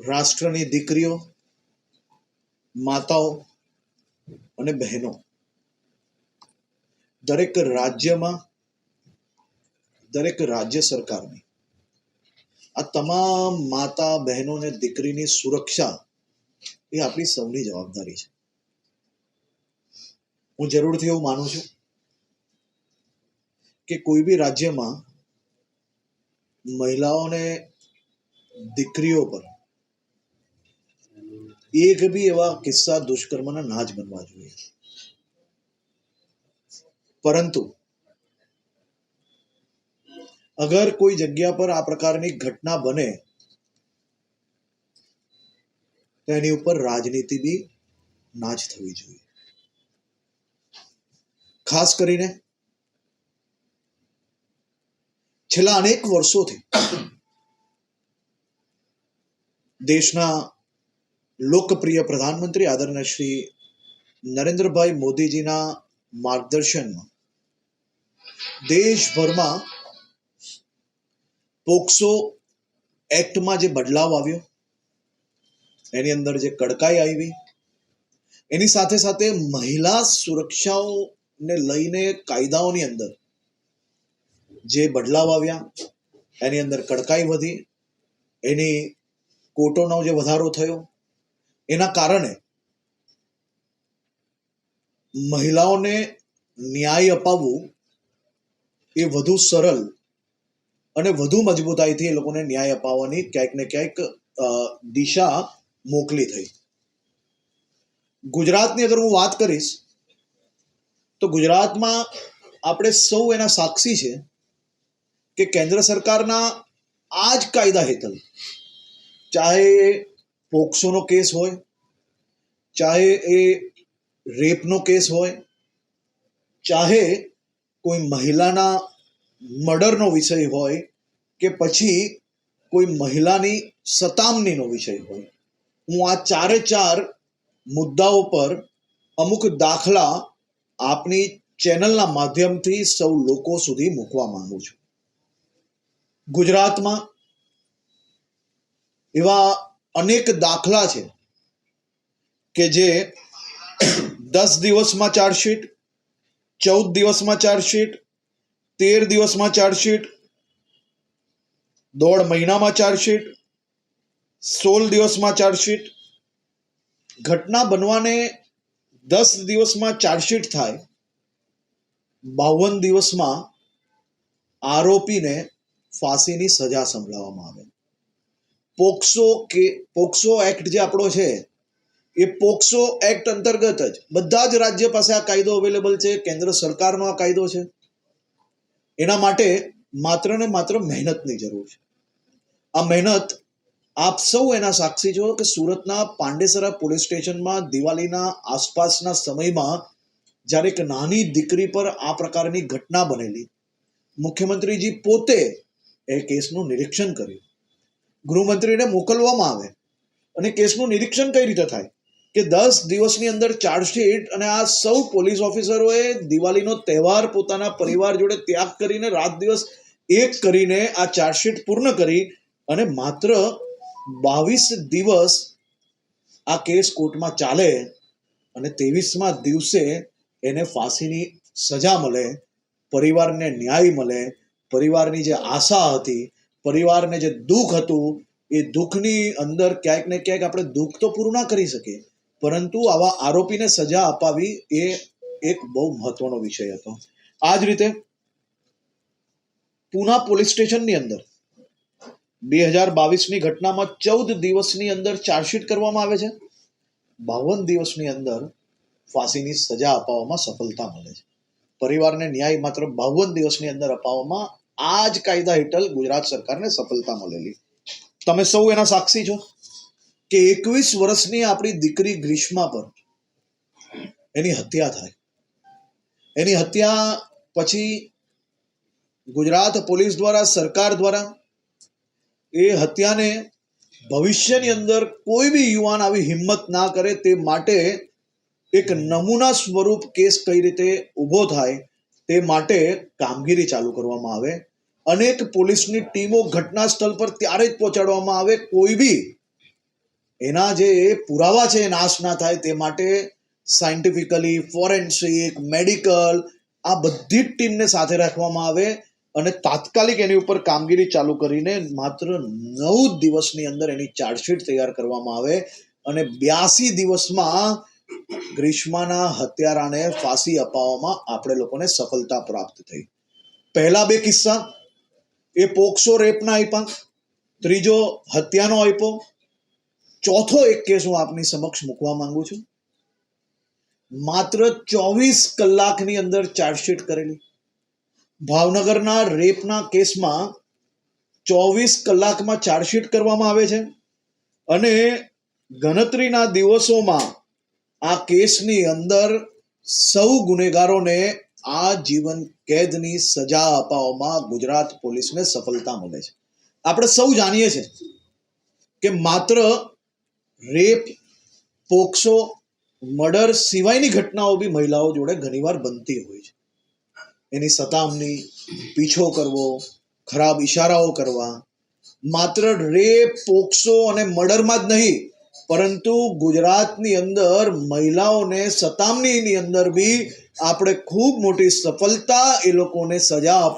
રાષ્ટ્રની દીકરીઓ, માતાઓ અને બહેનો દરેક રાજ્યમાં, દરેક રાજ્ય સરકારની આ તમામ માતા બહેનો અને દીકરીની સુરક્ષા એ આપણી સૌની જવાબદારી છે. હું જરૂરથી એવું માનું છું કે કોઈ બી રાજ્યમાં મહિલાઓને દીકરીઓ પર એક બી એવા કિસ્સા દુષ્કર્મના ના જ બનવા જોઈએ. પરંતુ અગર કોઈ જગ્યા પર આ પ્રકારની ઘટના બને તો એની ઉપર રાજનીતિ બી ના જ થવી જોઈએ. ખાસ કરીને છેલ્લા અનેક વર્ષોથી દેશના લોકપ્રિય પ્રધાનમંત્રી આદરણીય શ્રી નરેન્દ્રભાઈ મોદીજીના માર્ગદર્શનમાં દેશભરમાં પોક્સો એક્ટમાં જે બદલાવ આવ્યો, એની અંદર જે કડકાઈ આવી, એની સાથે સાથે મહિલા સુરક્ષાઓને લઈને કાયદાઓની અંદર જે બદલાવ આવ્યા, એની અંદર કડકાઈ વધી, એની કોર્ટોનો જે વધારો થયો, એના કારણે મહિલાઓને ન્યાય અપાવવું એ વધુ સરળ અને વધુ મજબૂતાઈથી એ લોકોને ન્યાય અપાવવાની ક્યાંક ને ક્યાંક દિશા મોકલી થઈ. ગુજરાતની અગર હું વાત કરીશ તો ગુજરાતમાં આપણે સૌ એના સાક્ષી છે કે કેન્દ્ર સરકારના આ જ કાયદા હેઠળ ચાહે પોક્સોનો કેસ હોય, ચાહે એ રેપનો કેસ હોય, ચાહે કોઈ મહિલાના મર્ડરનો વિષય હોય કે પછી કોઈ મહિલાની સતામણીનો વિષય હોય, હું આ ચારે ચાર મુદ્દાઓ પર અમુક દાખલા આપની ચેનલના માધ્યમથી સૌ લોકો સુધી મૂકવા માંગુ છું. ગુજરાતમાં એવા અનેક દાખલા છે કે જે 10 દિવસમાં ચાર્જશીટ, 14 દિવસમાં ચાર્જશીટ, 13 દિવસમાં ચાર્જશીટ, 1.5 મહિનામાં ચાર્જશીટ, 16 દિવસમાં ચાર્જશીટ. ઘટના બનવાને 10 દિવસમાં ચાર્જશીટ થાય, 52 દિવસમાં આરોપીને ફાંસીની સજા સંભળાવવામાં આવે. પોક્સો એક્ટ જે આપણો છે એ પોક્સો એક્ટ અંતર્ગત જ બધા જ રાજ્ય પાસે આ કાયદો અવેલેબલ છે. કેન્દ્ર સરકારનો આ કાયદો છે. એના માટે માત્ર ને માત્ર મહેનતની જરૂર છે. આ મહેનત આપ સૌ એના સાક્ષી છો કે સુરતના પાંડેસરા પોલીસ સ્ટેશનમાં દિવાળીના આસપાસના સમયમાં જ્યારે એક નાની દીકરી પર આ પ્રકારની ઘટના બનેલી, મુખ્યમંત્રીજી પોતે એ કેસનું નિરીક્ષણ કર્યું, ગૃહમંત્રીને મોકલવામાં આવે અને કેસનું નિરીક્ષણ કઈ રીતે થાય કે 10 દિવસની અંદર ચાર્જશીટ. અને આ સૌ પોલીસ ઓફિસરોએ દિવાળીનો તહેવાર પોતાના પરિવાર જોડે ત્યાગ કરીને રાત દિવસ એક કરીને આ ચાર્જશીટ પૂર્ણ કરી અને માત્ર 22 દિવસ આ કેસ કોર્ટમાં ચાલે અને 23મા દિવસે એને ફાંસીની સજા મળે, પરિવારને ન્યાય મળે. પરિવારની જે આશા હતી, પરિવારને જે દુઃખ હતું, એ દુઃખની અંદર ક્યાંક ને ક્યાંક આપણે દુઃખ તો પૂરું ના કરી શકીએ, પરંતુ આવા આરોપીને સજા અપાવી એ એક બહુ મહત્વનો વિષય હતો. આ જ રીતે પૂના પોલીસ સ્ટેશનની અંદર 2022ની ઘટનામાં 14 દિવસની અંદર ચાર્જશીટ કરવામાં આવે છે, 52 દિવસની અંદર ફાંસીની સજા અપાવવામાં સફળતા મળે છે. પરિવારને ન્યાય માત્ર 52 દિવસની અંદર અપાવવામાં આ જ કાયદા હેઠળ ગુજરાત સરકારને સફળતા મળેલી. તમે સૌ એના સાક્ષી છો કે 21 વર્ષની આપણી દીકરી ગ્રીષ્મા પર એની હત્યા થાય. એની હત્યા પછી ગુજરાત પોલીસ દ્વારા, સરકાર દ્વારા એ હત્યાને ભવિષ્યની અંદર કોઈ બી યુવાન આવી હિંમત ના કરે તે માટે એક નમૂના સ્વરૂપ કેસ કઈ રીતે ઊભો થાય તે માટે કામગીરી ચાલુ કરવામાં આવે. અનેક પોલીસની ટીમો ઘટના સ્થળ પર ત્યારે જ પહોંચાડવામાં આવે કોઈ બી એના જે પુરાવા છે એ નાશ ના થાય તે માટે સાયન્ટિફિકલી, ફોરેન્સિક, મેડિકલ આ બધી જ ટીમને સાથે રાખવામાં આવે અને તાત્કાલિક એની ઉપર કામગીરી ચાલુ કરીને માત્ર 9 દિવસની અંદર એની ચાર્જશીટ તૈયાર કરવામાં આવે અને 82 દિવસમાં ગ્રીષ્માના હત્યારાને ફાંસી અપાવવામાં આપણે લોકોને સફળતા પ્રાપ્ત થઈ. પહેલા 2 કિસ્સા એ પોક્સો રેપના આપ્યા, ત્રીજો હત્યાનો આપ્યો, ચોથો એક કેસ હું આપની સમક્ષ મૂકવા માંગુ છું. માત્ર 24 કલાકની અંદર ચાર્જશીટ કરેલી. ભાવનગરના રેપના કેસમાં 24 કલાકમાં ચાર્જશીટ કરવામાં આવે છે અને ગણતરીના દિવસોમાં આ કેસની અંદર સૌ ગુનેગારોને આજીવન કેદની સજા અપાવવામાં ગુજરાત પોલીસને સફળતા મળે છે. આપણે સૌ જાણીએ છીએ કે માત્ર રેપ, પોક્સો, મર્ડર સિવાયની ઘટનાઓ બી મહિલાઓ જોડે ઘણીવાર બનતી હોય છે. એની સતામણી, પીછો કરવો, ખરાબ ઈશારાઓ કરવા, માત્ર રેપ, પોક્સો અને મર્ડરમાં જ નહીં પરંતુ ગુજરાતની અંદર મહિલાઓને સતામણીની અંદર બી આપણે ખૂબ મોટી સફળતા એ લોકોને સજા અપાવ